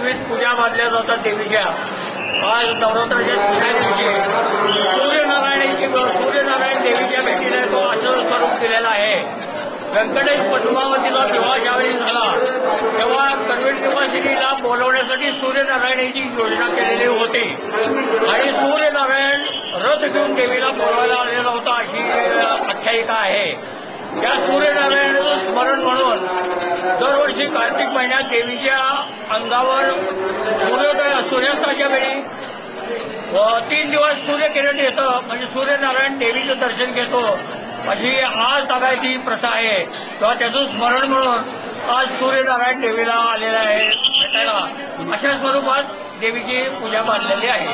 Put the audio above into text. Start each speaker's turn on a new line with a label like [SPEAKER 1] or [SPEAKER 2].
[SPEAKER 1] विविध पूजा मानल्या जातात देवीच्या। आज नवरात्राच्या तिसऱ्या दिवशी सूर्यनारायण देवीच्या भेटीने तो असं स्वरूप दिलेला आहे। व्यंकटेश पद्मावतीला विवाह ज्यावेळी झाला तेव्हा कन्व्हेंट निवासिनीला बोलवण्यासाठी सूर्यनारायणाची योजना केलेली होती आणि सूर्यनारायण रथ घेऊन देवीला बोलवायला आलेला होता अशी आख्यायिका आहे। या सूर्यनारायणाचं स्मरण म्हणून दरवर्षी कार्तिक महिन्यात देवीच्या अंगावर सूर्यास्ताच्या वेळी 3 दिवस सूर्यकिरण येतं म्हणजे सूर्यनारायण देवीचं दर्शन घेतो अशी आज तागायची प्रथा आहे। तेव्हा त्याचं स्मरण म्हणून आज सूर्यनारायण देवीला आलेला आहे भेटायला। अशा स्वरूपात देवीची पूजा मानलेली आहे।